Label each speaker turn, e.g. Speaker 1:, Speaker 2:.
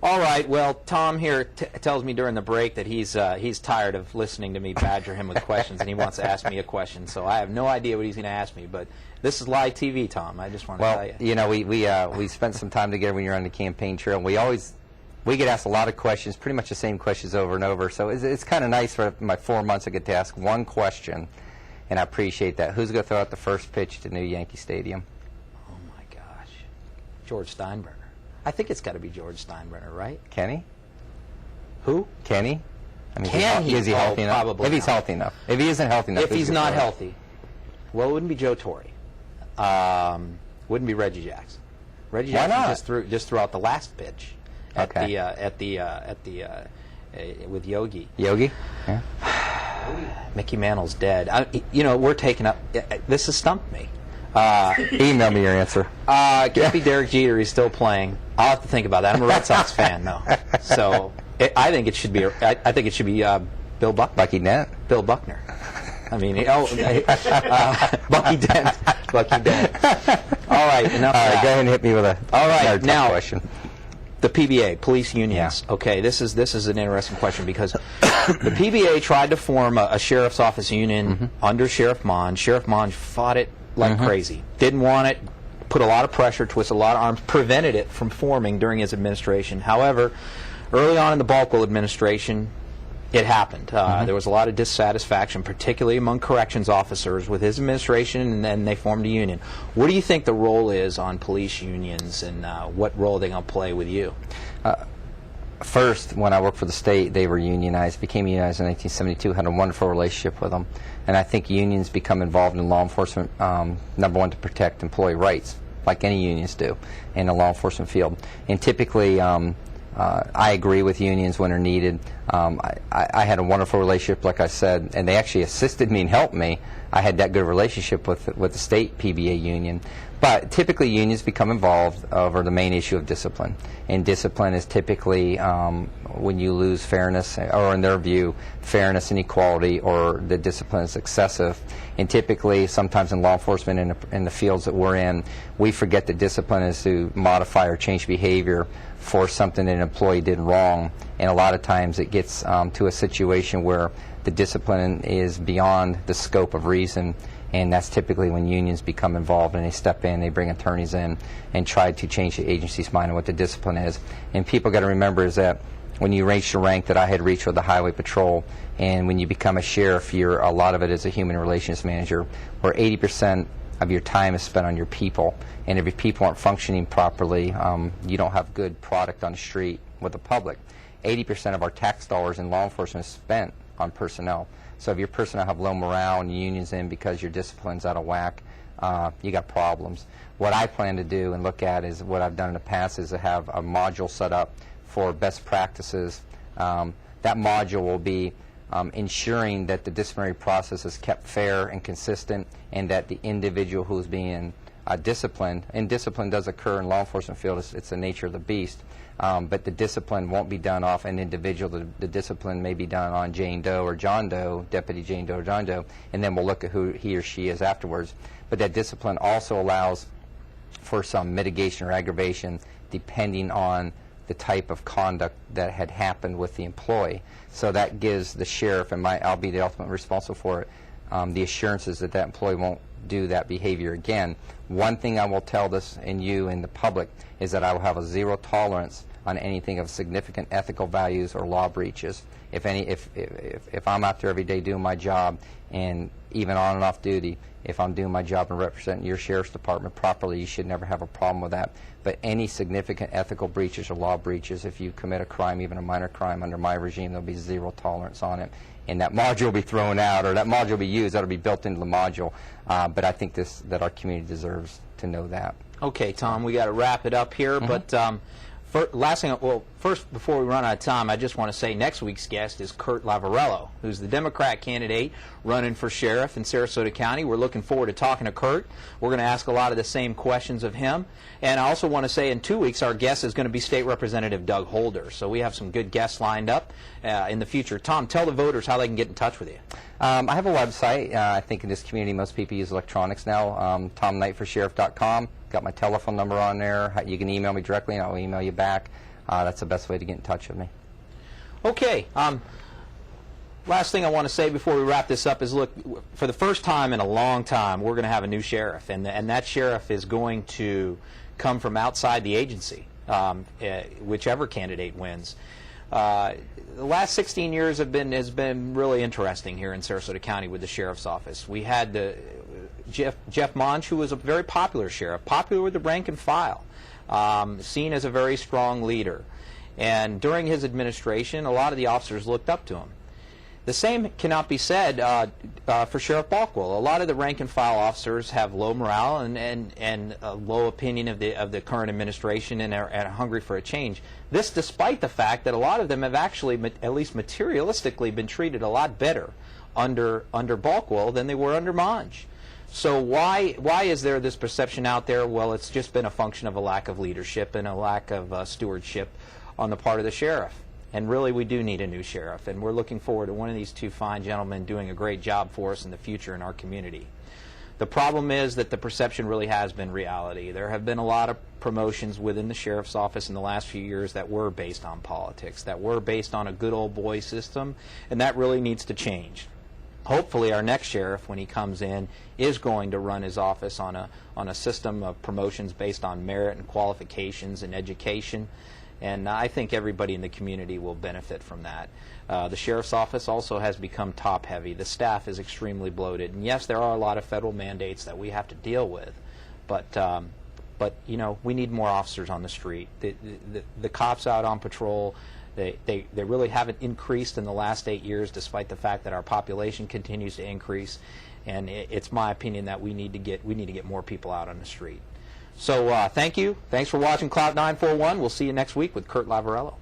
Speaker 1: All right. Well, Tom here tells me during the break that he's tired of listening to me badger him with questions, and he wants to ask me a question. So I have no idea what he's going to ask me, but this is live TV, Tom. I just want to tell you.
Speaker 2: Well, you know, we spent some time together when you're on the campaign trail. We get asked a lot of questions, pretty much the same questions over and over. So it's kind of nice for my 4 months I get to ask one question, and I appreciate that. Who's going to throw out the first pitch to new Yankee Stadium?
Speaker 1: Oh my gosh, George Steinbrenner. I think it's got to be George Steinbrenner, right?
Speaker 2: Kenny?
Speaker 1: Who?
Speaker 2: Kenny? I mean,
Speaker 1: Is he
Speaker 2: healthy enough?
Speaker 1: Probably
Speaker 2: if he's
Speaker 1: not.
Speaker 2: healthy enough. If he isn't healthy enough.
Speaker 1: If he's not healthy, well, it wouldn't be Joe Torre. Wouldn't be Reggie Jackson. Reggie Jackson just threw out the last pitch at with Yogi.
Speaker 2: Yogi? Yeah.
Speaker 1: Mickey Mantle's dead. You know, we're taking up. This has stumped me.
Speaker 2: Email me your answer.
Speaker 1: Can't be Derek Jeter. He's still playing. I'll have to think about that. I'm a Red Sox fan, though. So I think it should be. I think it should be Bill Buckner.
Speaker 2: Bucky Dent.
Speaker 1: Bill Buckner. I mean, Bucky Dent. Bucky Dent. All right. Enough.
Speaker 2: All right. Go ahead and hit me with a
Speaker 1: now
Speaker 2: question.
Speaker 1: The PBA, police unions.
Speaker 2: Yeah.
Speaker 1: Okay, this is an interesting question because the PBA tried to form a sheriff's office union under Sheriff Monge. Sheriff Monge fought it like crazy. Didn't want it, put a lot of pressure, twisted a lot of arms, prevented it from forming during his administration. However, early on in the Balkwell administration, it happened. There was a lot of dissatisfaction, particularly among corrections officers with his administration, and then they formed a union. What do you think the role is on police unions, and what role are they going to play with you?
Speaker 2: First, when I worked for the state, they were unionized, became unionized in 1972, had a wonderful relationship with them. And I think unions become involved in law enforcement, number one, to protect employee rights, like any unions do in the law enforcement field. And typically, I agree with unions when they're needed. I had a wonderful relationship, like I said, and they actually assisted me and helped me. I had that good relationship with the state PBA union. But typically unions become involved over the main issue of discipline. And discipline is typically when you lose fairness, or in their view, fairness and equality, or the discipline is excessive. And typically, sometimes in law enforcement, in the fields that we're in, we forget that discipline is to modify or change behavior for something that an employee did wrong. And a lot of times it gets to a situation where the discipline is beyond the scope of reason. And that's typically when unions become involved, and they step in, they bring attorneys in, and try to change the agency's mind on what the discipline is. And people got to remember is that when you reach the rank that I had reached with the Highway Patrol, and when you become a sheriff, a lot of it is a human relations manager, where 80% of your time is spent on your people. And if your people aren't functioning properly, you don't have good product on the street with the public. 80% of our tax dollars in law enforcement is spent on personnel. So if your personnel have low morale and unions in because your discipline's out of whack, you got problems. What I plan to do and look at is what I've done in the past is to have a module set up for best practices. That module will be ensuring that the disciplinary process is kept fair and consistent, and that the individual who's being disciplined, and discipline does occur in law enforcement field, it's the nature of the beast, but the discipline won't be done off an individual. The discipline may be done on Jane Doe or John Doe, Deputy Jane Doe or John Doe, and then we'll look at who he or she is afterwards. But that discipline also allows for some mitigation or aggravation depending on the type of conduct that had happened with the employee. So that gives the sheriff, and I'll be the ultimate responsible for it, the assurances that that employee won't do that behavior again. One thing I will tell this and you and the public is that I will have a zero tolerance on anything of significant ethical values or law breaches. If I'm out there every day doing my job, and even on and off duty, if I'm doing my job and representing your sheriff's department properly, you should never have a problem with that. But any significant ethical breaches or law breaches, if you commit a crime, even a minor crime, under my regime, there'll be zero tolerance on it. And that module will be thrown out, or that module will be used. That'll be built into the module. But I think that our community deserves to know that.
Speaker 1: Okay, Tom, we got to wrap it up here. But last thing, first, before we run out of time, I just want to say next week's guest is Kurt Lavarello, who's the Democrat candidate running for sheriff in Sarasota County. We're looking forward to talking to Kurt. We're going to ask a lot of the same questions of him. And I also want to say in 2 weeks, our guest is going to be State Representative Doug Holder. So we have some good guests lined up in the future. Tom, tell the voters how they can get in touch with you.
Speaker 2: I have a website. I think in this community most people use electronics now, TomKnightForSheriff.com. Got my telephone number on there. You can email me directly and I'll email you back. that's the best way to get in touch with me.
Speaker 1: Okay. Last thing I want to say before we wrap this up is, look, for the first time in a long time, we're going to have a new sheriff, and that sheriff is going to come from outside the agency, whichever candidate wins. The last 16 years has been really interesting here in Sarasota County with the sheriff's office. We had Jeff Monge, who was a very popular sheriff, popular with the rank and file, seen as a very strong leader. And during his administration, a lot of the officers looked up to him. The same cannot be said for Sheriff Balkwell. A lot of the rank and file officers have low morale and a low opinion of the current administration and are hungry for a change. This despite the fact that a lot of them have actually, at least materialistically, been treated a lot better under Balkwell than they were under Monge. So why is there this perception out there? Well, it's just been a function of a lack of leadership and a lack of stewardship on the part of the sheriff. And really, we do need a new sheriff, and we're looking forward to one of these two fine gentlemen doing a great job for us in the future in our community. The problem is that the perception really has been reality. There have been a lot of promotions within the sheriff's office in the last few years that were based on politics, that were based on a good old boy system, and that really needs to change. Hopefully our next sheriff, when he comes in, is going to run his office on a system of promotions based on merit and qualifications and education. And I think everybody in the community will benefit from that. The sheriff's office also has become top-heavy. The staff is extremely bloated. And yes, there are a lot of federal mandates that we have to deal with. But you know, we need more officers on the street. The cops out on patrol, they really haven't increased in the last 8 years, despite the fact that our population continues to increase. And it's my opinion that we need to get more people out on the street. So thank you. Thanks for watching Clout 941. We'll see you next week with Kurt Lavarello.